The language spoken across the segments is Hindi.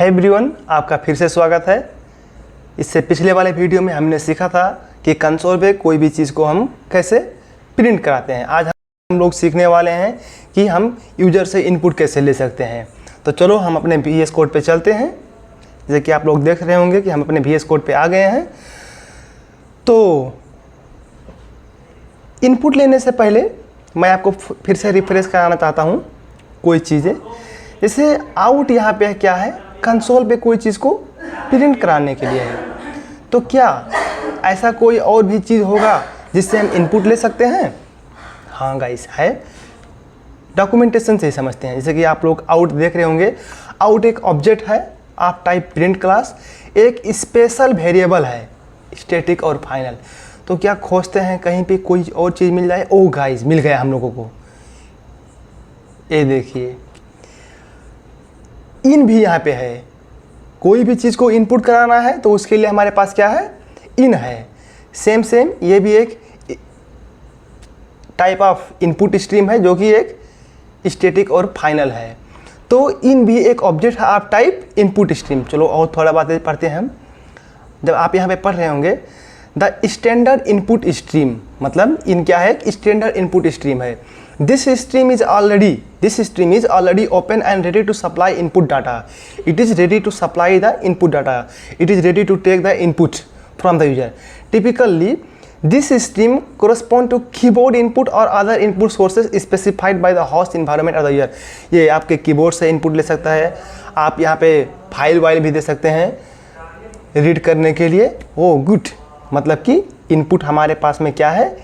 है एवरीवन, आपका फिर से स्वागत है। इससे पिछले वाले वीडियो में हमने सीखा था कि कंसोल पे कोई भी चीज़ को हम कैसे प्रिंट कराते हैं। आज हम लोग सीखने वाले हैं कि हम यूज़र से इनपुट कैसे ले सकते हैं। तो चलो हम अपने VS कोड पे चलते हैं। जैसे कि आप लोग देख रहे होंगे कि हम अपने VS कोड पे आ गए हैं। तो इनपुट लेने से पहले मैं आपको फिर से रिफ्रेश कराना चाहता हूँ कोई चीज़ें। जैसे आउट यहाँ पे क्या है, कंसोल पे कोई चीज़ को प्रिंट कराने के लिए है। तो क्या ऐसा कोई और भी चीज़ होगा जिससे हम इनपुट ले सकते हैं? हाँ गाइस, है। डॉक्यूमेंटेशन से ही समझते हैं। जैसे कि आप लोग आउट देख रहे होंगे, आउट एक ऑब्जेक्ट है आप टाइप प्रिंट क्लास, एक स्पेशल वेरिएबल है स्टैटिक और फाइनल। तो क्या खोजते हैं कहीं पे कोई और चीज़ मिल जाए? ओ गाइस, मिल गया हम लोगों को। ये देखिए, इन भी यहाँ पे है। कोई भी चीज़ को इनपुट कराना है तो उसके लिए हमारे पास क्या है, इन है। सेम ये भी एक टाइप ऑफ इनपुट स्ट्रीम है जो कि एक स्टैटिक और फाइनल है। तो इन भी एक ऑब्जेक्ट है आप टाइप इनपुट स्ट्रीम। चलो और थोड़ा बातें पढ़ते हैं हम। जब आप यहाँ पे पढ़ रहे होंगे द स्टैंडर्ड इनपुट स्ट्रीम, मतलब इन क्या है, स्टैंडर्ड इनपुट स्ट्रीम है। This stream is already open and ready to supply input data. It is ready to supply the input data. It is ready to take the input from the user. Typically, this stream correspond to keyboard input or other input sources specified by the host environment of the user. ये आपके कीबोर्ड से इनपुट ले सकता है। आप यहाँ पे फाइल वाइल भी दे सकते हैं रीड करने के लिए। ओ गुड, मतलब कि इनपुट हमारे पास में क्या है,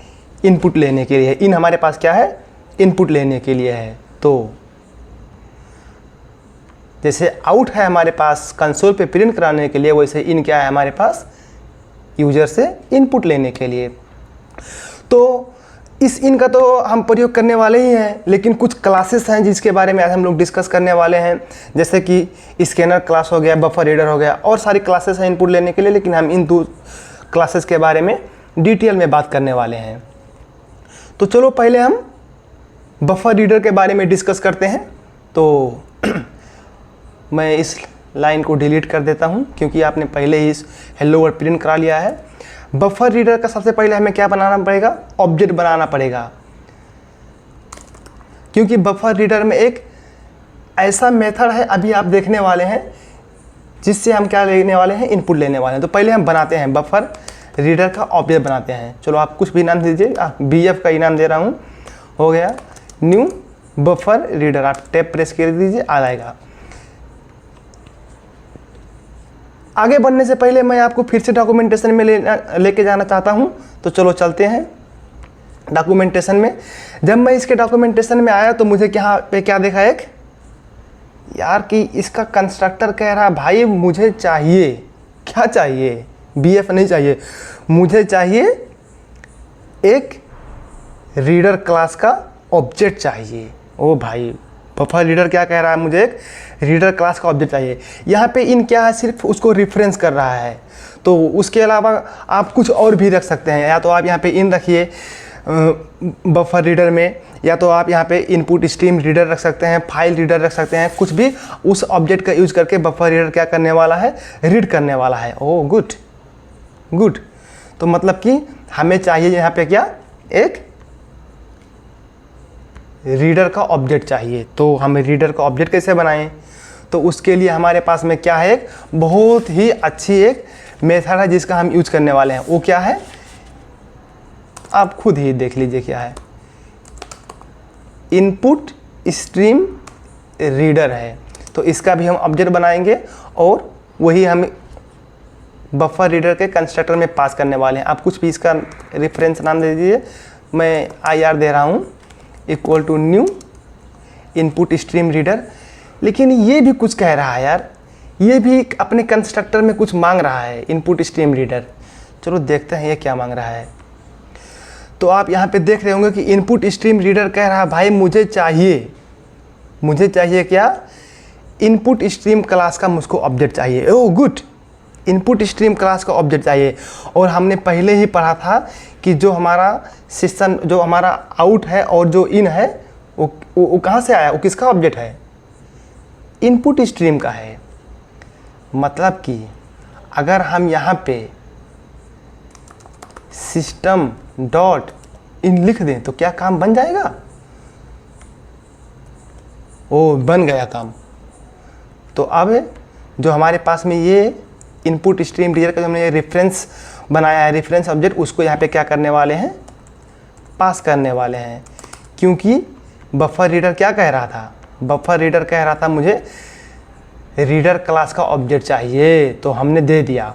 इनपुट लेने के लिए। इन हमारे पास क्या है, इनपुट लेने के लिए है। तो जैसे आउट है हमारे पास कंसोल पे प्रिंट कराने के लिए, वैसे इन क्या है हमारे पास, यूजर से इनपुट लेने के लिए। तो इस इन का तो हम प्रयोग करने वाले ही हैं, लेकिन कुछ क्लासेस हैं जिसके बारे में आज हम लोग डिस्कस करने वाले हैं। जैसे कि स्कैनर क्लास हो गया, बफर रीडर हो गया, और सारी क्लासेस हैं इनपुट लेने के लिए। लेकिन हम इन दो क्लासेस के बारे में डिटेल में बात करने वाले हैं। तो चलो पहले हम बफर रीडर के बारे में डिस्कस करते हैं। तो मैं इस लाइन को डिलीट कर देता हूं क्योंकि आपने पहले ही इस हेलो वर्ल्ड प्रिंट करा लिया है। बफर रीडर का सबसे पहले हमें क्या बनाना पड़ेगा, ऑब्जेक्ट बनाना पड़ेगा। क्योंकि बफर रीडर में एक ऐसा मेथड है, अभी आप देखने वाले हैं, जिससे हम क्या लेने वाले हैं, इनपुट लेने वाले हैं। तो पहले हम बनाते हैं बफर रीडर का ऑब्जेक्ट बनाते हैं। चलो आप कुछ भी नाम दीजिए, BF का इनाम दे रहा हूँ। हो गया न्यू बफर रीडर, आप टैब प्रेस कर दीजिए, आ जाएगा। आगे बढ़ने से पहले मैं आपको फिर से डॉक्यूमेंटेशन में लेके जाना चाहता हूं। तो चलो चलते हैं डॉक्यूमेंटेशन में। जब मैं इसके डॉक्यूमेंटेशन में आया तो मुझे यहाँ पे क्या देखा, एक यार कि इसका कंस्ट्रक्टर कह रहा भाई मुझे चाहिए, क्या चाहिए, BF नहीं चाहिए, मुझे चाहिए एक रीडर क्लास का ऑब्जेक्ट चाहिए। ओ भाई, बफर रीडर क्या कह रहा है, मुझे एक रीडर क्लास का ऑब्जेक्ट चाहिए। यहाँ पे इन क्या है, सिर्फ उसको रिफरेंस कर रहा है। तो उसके अलावा आप कुछ और भी रख सकते हैं। या तो आप यहाँ पे इन रखिए बफर रीडर में, या तो आप यहाँ पे इनपुट स्ट्रीम रीडर रख सकते हैं, फाइल रीडर रख सकते हैं, कुछ भी उस ऑब्जेक्ट का यूज करके बफर रीडर क्या करने वाला है, रीड करने वाला है। ओ गुड गुड। तो मतलब कि हमें चाहिए यहाँ पे क्या, एक रीडर का ऑब्जेक्ट चाहिए। तो हम रीडर का ऑब्जेक्ट कैसे बनाएं? तो उसके लिए हमारे पास में क्या है, एक बहुत ही अच्छी एक मेथड है जिसका हम यूज करने वाले हैं। वो क्या है, आप खुद ही देख लीजिए क्या है। इनपुट स्ट्रीम रीडर है। तो इसका भी हम ऑब्जेक्ट बनाएंगे और वही हम बफर रीडर के कंस्ट्रक्टर में पास करने वाले हैं। आप कुछ भी इसका रेफरेंस नाम दे दीजिए। मैं IR दे रहा हूँ, equal to new input stream reader. लेकिन ये भी कुछ कह रहा है यार, ये भी अपने कंस्ट्रक्टर में कुछ मांग रहा है, इनपुट स्ट्रीम रीडर। चलो देखते हैं ये क्या मांग रहा है। तो आप यहाँ पे देख रहे होंगे कि इनपुट स्ट्रीम रीडर कह रहा है भाई मुझे चाहिए क्या, इनपुट स्ट्रीम क्लास का मुझको ऑब्जेक्ट चाहिए। Oh good, input stream class का ऑब्जेक्ट चाहिए। और हमने पहले ही पढ़ा था कि जो हमारा सिस्टम, जो हमारा आउट है और जो इन है, वो कहाँ से आया, वो किसका ऑब्जेक्ट है, इनपुट स्ट्रीम का है। मतलब कि अगर हम यहाँ पे सिस्टम डॉट इन लिख दें तो क्या काम बन जाएगा? ओ, बन गया काम। तो अब जो हमारे पास में ये इनपुट स्ट्रीम रीडर का जो हमने रेफरेंस बनाया है, रेफरेंस ऑब्जेक्ट, उसको यहाँ पे क्या करने वाले हैं? पास करने वाले हैं। क्योंकि बफर रीडर क्या कह रहा था? बफर रीडर कह रहा था मुझे रीडर क्लास का ऑब्जेक्ट चाहिए, तो हमने दे दिया,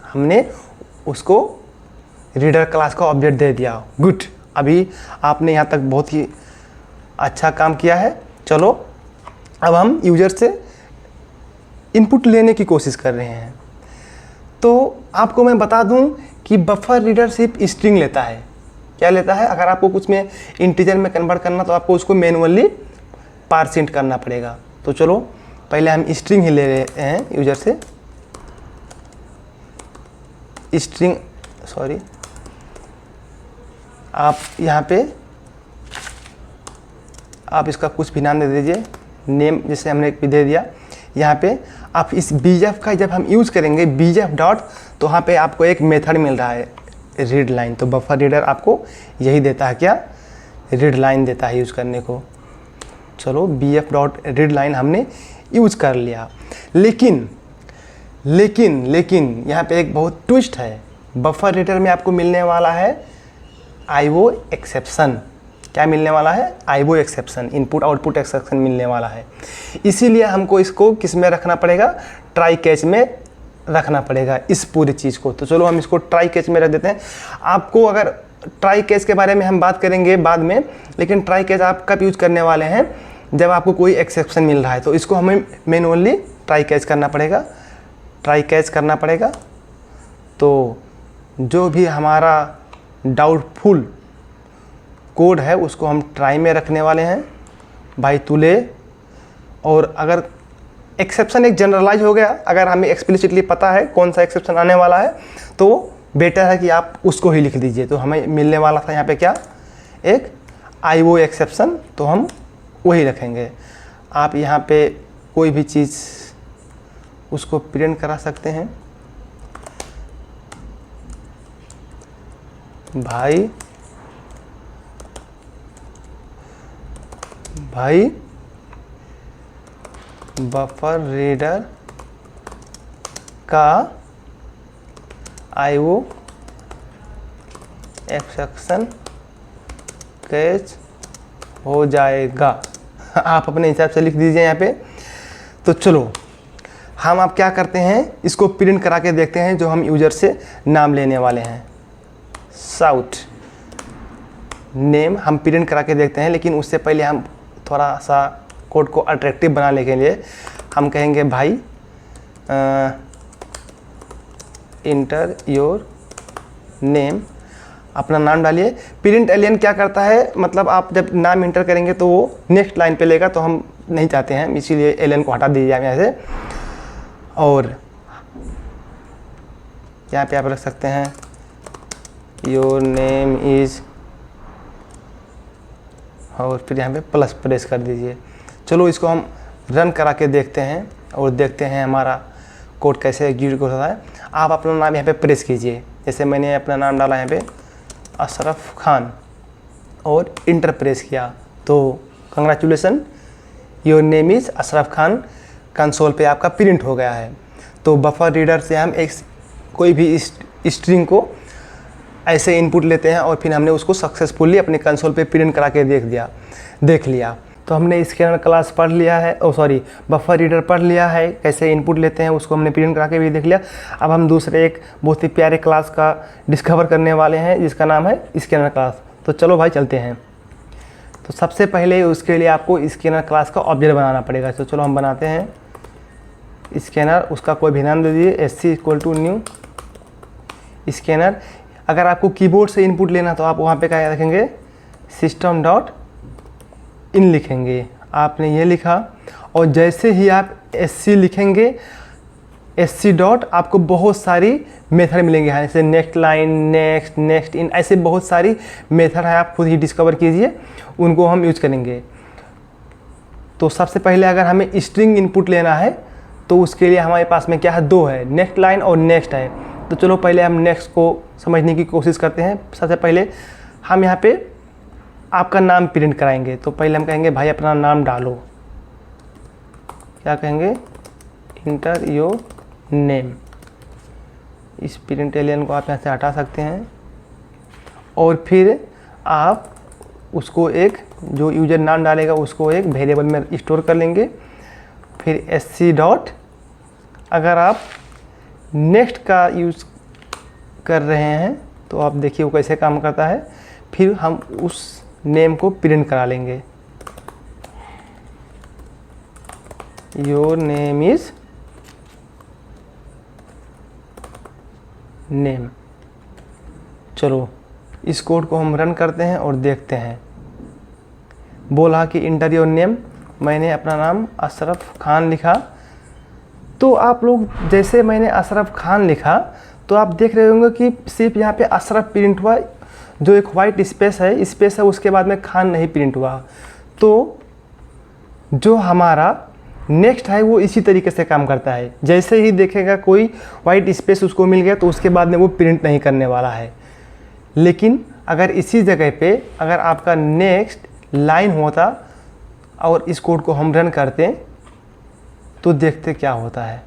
हमने उसको रीडर क्लास का ऑब्जेक्ट दे दिया। गुड, अभी आपने यहाँ तक बहुत ही अच्छा काम किया है। चलो अब हम यूजर से इनपुट लेने की कोशिश कर रहे हैं। तो आपको मैं बता दूं कि बफर रीडर सिर्फ स्ट्रिंग लेता है। क्या लेता है? अगर आपको कुछ में इंटीजर में कन्वर्ट करना तो आपको उसको मैनुअली पार्सिंट करना पड़ेगा। तो चलो पहले हम स्ट्रिंग ही ले रहे हैं यूजर से। स्ट्रिंग, सॉरी, आप यहाँ पे आप इसका कुछ भी नाम दे दीजिए, नेम जैसे हमने भी दे दिया। यहाँ पे आप इस बीजेफ का जब हम यूज़ करेंगे बीजेफ डॉट, तो वहाँ पे आपको एक मेथड मिल रहा है रीड लाइन। तो बफर रीडर आपको यही देता है, क्या? रीड लाइन देता है यूज़ करने को। चलो बीएफ डॉट रीड लाइन हमने यूज़ कर लिया। लेकिन लेकिन लेकिन यहाँ पे एक बहुत ट्विस्ट है। बफर रीडर में आपको मिलने वाला है IO एक्सेप्शन। क्या मिलने वाला है? IO exception, input output exception मिलने वाला है। इसीलिए हमको इसको किस में रखना पड़ेगा? ट्राई कैच में रखना पड़ेगा इस पूरी चीज़ को। तो चलो हम इसको ट्राई कैच में रख देते हैं। आपको अगर ट्राई कैच के बारे में हम बात करेंगे बाद में, लेकिन ट्राई कैच आप कब यूज़ करने वाले हैं? जब आपको कोई एक्सेप्शन मिल रहा है, तो इसको हमें मैनुअली ट्राई कैच करना पड़ेगा, ट्राई कैच करना पड़ेगा। तो जो भी हमारा डाउटफुल कोड है उसको हम ट्राई में रखने वाले हैं भाई तुले। और अगर एक्सेप्शन एक जनरलाइज हो गया, अगर हमें एक्सप्लिसिटली पता है कौन सा एक्सेप्शन आने वाला है, तो बेटर है कि आप उसको ही लिख दीजिए। तो हमें मिलने वाला था यहाँ पे क्या? एक IO एक्सेप्शन, तो हम वही रखेंगे। आप यहाँ पे कोई भी चीज़ उसको प्रिंट करा सकते हैं। भाई बफर रीडर का IO एक्सेप्शन कैच हो जाएगा। आप अपने हिसाब से लिख दीजिए यहाँ पे। तो चलो हम आप क्या करते हैं, इसको प्रिंट करा के देखते हैं जो हम यूजर से नाम लेने वाले हैं। साउथ नेम हम प्रिंट करा के देखते हैं, लेकिन उससे पहले हम थोड़ा सा कोड को अट्रैक्टिव बनाने के लिए हम कहेंगे भाई इंटर योर नेम, अपना नाम डालिए। प्रिंट एलियन क्या करता है, मतलब आप जब नाम इंटर करेंगे तो वो नेक्स्ट लाइन पे लेगा, तो हम नहीं चाहते हैं, इसीलिए एलियन को हटा दीजिए यहाँ से। और यहाँ पे आप रख सकते हैं योर नेम इज़, और फिर यहाँ पे प्लस प्रेस कर दीजिए। चलो इसको हम रन करा के देखते हैं और देखते हैं हमारा कोड कैसे एग्जीक्यूट होता है। आप अपना नाम यहाँ पे प्रेस कीजिए, जैसे मैंने अपना नाम डाला यहाँ पे अशरफ खान और इंटर प्रेस किया, तो congratulation your name is Ashraf Khan console पे आपका प्रिंट हो गया है। तो बफर रीडर से हम एक कोई भी स्ट्रिंग को ऐसे इनपुट लेते हैं और फिर हमने उसको सक्सेसफुली अपने कंसोल पे प्रिंट करा के देख लिया। तो हमने स्कैनर क्लास पढ़ लिया है, बफर रीडर पढ़ लिया है, कैसे इनपुट लेते हैं उसको हमने प्रिंट करा के भी देख लिया। अब हम दूसरे एक बहुत ही प्यारे क्लास का डिस्कवर करने वाले हैं जिसका नाम है स्कैनर क्लास। तो चलो भाई चलते हैं। तो सबसे पहले उसके लिए आपको स्कैनर क्लास का ऑब्जेक्ट बनाना पड़ेगा। तो चलो हम बनाते हैं स्कैनर, उसका कोई भी नाम दे दीजिए, SC = न्यू स्कैनर। अगर आपको कीबोर्ड से इनपुट लेना तो आप वहाँ पे क्या रखेंगे, system.in लिखेंगे। आपने ये लिखा और जैसे ही आप SC लिखेंगे, SC डॉट, आपको बहुत सारी मेथड मिलेंगे, जैसे नेक्स्ट लाइन, नेक्स्ट इन, ऐसे बहुत सारी मेथड है, आप खुद ही डिस्कवर कीजिए, उनको हम यूज करेंगे। तो सबसे पहले अगर हमें स्ट्रिंग इनपुट लेना है तो उसके लिए हमारे पास में क्या है, 2 है, नेक्स्ट लाइन और नेक्स्ट है। तो चलो पहले हम नेक्स्ट को समझने की कोशिश करते हैं। सबसे पहले हम यहाँ पे आपका नाम प्रिंट कराएंगे। तो पहले हम कहेंगे भाई अपना नाम डालो, क्या कहेंगे, इंटर योर नेम। इस प्रिंट एलियन को आप यहाँ से हटा सकते हैं और फिर आप उसको एक जो यूजर नाम डालेगा उसको एक वेरिएबल में स्टोर कर लेंगे। फिर sc डॉट, अगर आप नेक्स्ट का यूज़ कर रहे हैं तो आप देखिए वो कैसे काम करता है। फिर हम उस नेम को प्रिंट करा लेंगे, योर नेम इज़ नेम। चलो इस कोड को हम रन करते हैं और देखते हैं। बोला कि इंटर योर नेम, मैंने अपना नाम अशरफ खान लिखा। तो आप लोग जैसे मैंने अशरफ खान लिखा तो आप देख रहे होंगे कि सिर्फ यहाँ पे अशरफ प्रिंट हुआ, जो एक वाइट स्पेस है उसके बाद में खान नहीं प्रिंट हुआ। तो जो हमारा नेक्स्ट है वो इसी तरीके से काम करता है। जैसे ही देखेगा कोई वाइट स्पेस उसको मिल गया तो उसके बाद में वो प्रिंट नहीं करने वाला है। लेकिन अगर इसी जगह पे अगर आपका नेक्स्ट लाइन होता और इस कोड को हम रन करते तो देखते क्या होता है।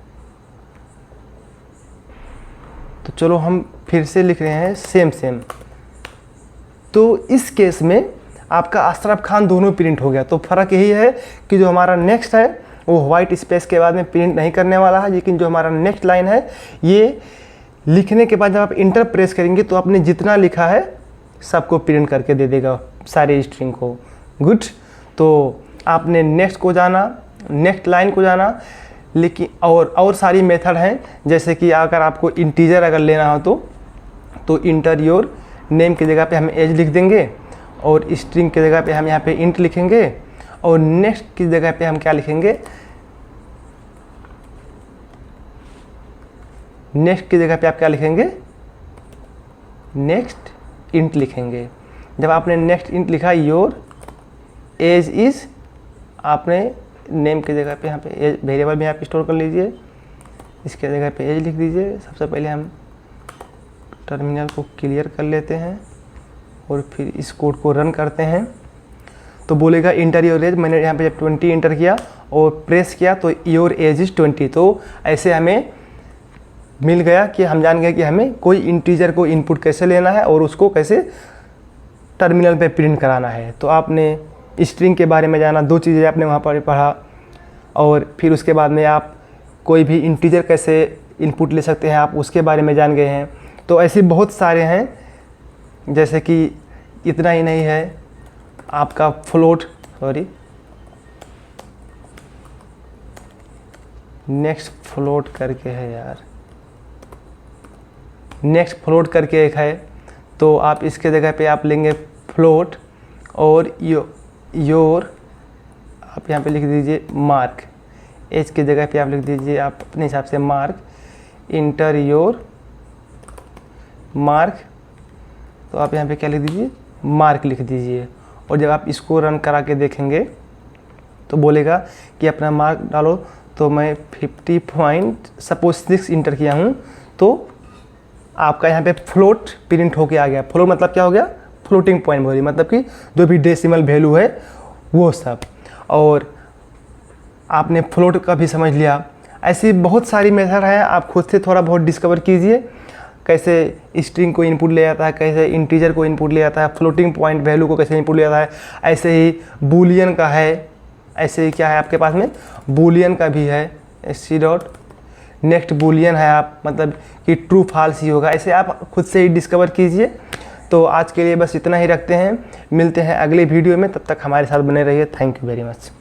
तो चलो हम फिर से लिख रहे हैं सेम। तो इस केस में आपका अशरफ खान दोनों प्रिंट हो गया। तो फ़र्क यही है कि जो हमारा नेक्स्ट है वो वाइट स्पेस के बाद में प्रिंट नहीं करने वाला है, लेकिन जो हमारा नेक्स्ट लाइन है ये लिखने के बाद जब आप इंटर प्रेस करेंगे तो आपने जितना लिखा है सबको प्रिंट करके दे देगा, सारे स्ट्रिंग को। गुड। तो आपने नेक्स्ट को जाना, नेक्स्ट लाइन को जाना, लेकिन और सारी मेथड हैं। जैसे कि अगर आपको इंटीजर अगर लेना हो तो इंटर योर नेम की जगह पे हम एज लिख देंगे और स्ट्रिंग की जगह पे हम यहाँ पे इंट लिखेंगे और नेक्स्ट की जगह पे हम क्या लिखेंगे, नेक्स्ट की जगह पे आप क्या लिखेंगे, नेक्स्ट इंट लिखेंगे। जब आपने नेक्स्ट इंट लिखा, योर एज इज़, आपने नेम की जगह पे यहाँ पे एज वेरिएबल में आप स्टोर कर लीजिए, इसके जगह पे एज लिख दीजिए। सबसे पहले हम टर्मिनल को क्लियर कर लेते हैं और फिर इस कोड को रन करते हैं। तो बोलेगा इंटर योर एज, मैंने यहाँ पे जब 20 इंटर किया और प्रेस किया तो योर एज इज़ 20। तो ऐसे हमें मिल गया कि हम जान गए कि हमें कोई इंटीजर को इनपुट कैसे लेना है और उसको कैसे टर्मिनल पे प्रिंट कराना है। तो आपने स्ट्रिंग के बारे में जाना, 2 चीज़ें आपने वहाँ पर पढ़ा, और फिर उसके बाद में आप कोई भी इंटीजर कैसे इनपुट ले सकते हैं आप उसके बारे में जान गए हैं। तो ऐसे बहुत सारे हैं, जैसे कि इतना ही नहीं है आपका फ्लोट, नेक्स्ट फ्लोट करके है यार, नेक्स्ट फ्लोट करके एक है। तो आप इसके जगह पे आप लेंगे फ्लोट और योर आप यहाँ पे लिख दीजिए मार्क, एज की जगह पे आप लिख दीजिए आप अपने हिसाब से मार्क, इंटर योर मार्क। तो आप यहाँ पे क्या लिख दीजिए, मार्क लिख दीजिए। और जब आप इसको रन करा के देखेंगे तो बोलेगा कि अपना मार्क डालो। तो मैं 50.6 इंटर किया हूँ तो आपका यहाँ पे फ्लोट प्रिंट होके आ गया। फ्लोट मतलब क्या हो गया, फ्लोटिंग पॉइंट वैल्यू, मतलब कि जो भी डेसिमल वैल्यू है वो सब। और आपने फ्लोट का भी समझ लिया। ऐसी बहुत सारी मेथड हैं, आप खुद से थोड़ा बहुत डिस्कवर कीजिए कैसे स्ट्रिंग को इनपुट ले जाता है, कैसे इंटीजर को इनपुट ले जाता है, फ्लोटिंग पॉइंट वैल्यू को कैसे इनपुट ले जाता है। ऐसे ही बूलियन का है, ऐसे ही क्या है आपके पास में, बूलियन का भी है, sc डॉट नेक्स्ट बूलियन है, आप मतलब कि ट्रू फॉल्स ही होगा। ऐसे आप खुद से ही डिस्कवर कीजिए। तो आज के लिए बस इतना ही रखते हैं, मिलते हैं अगले वीडियो में, तब तक हमारे साथ बने रहिए। Thank you very much.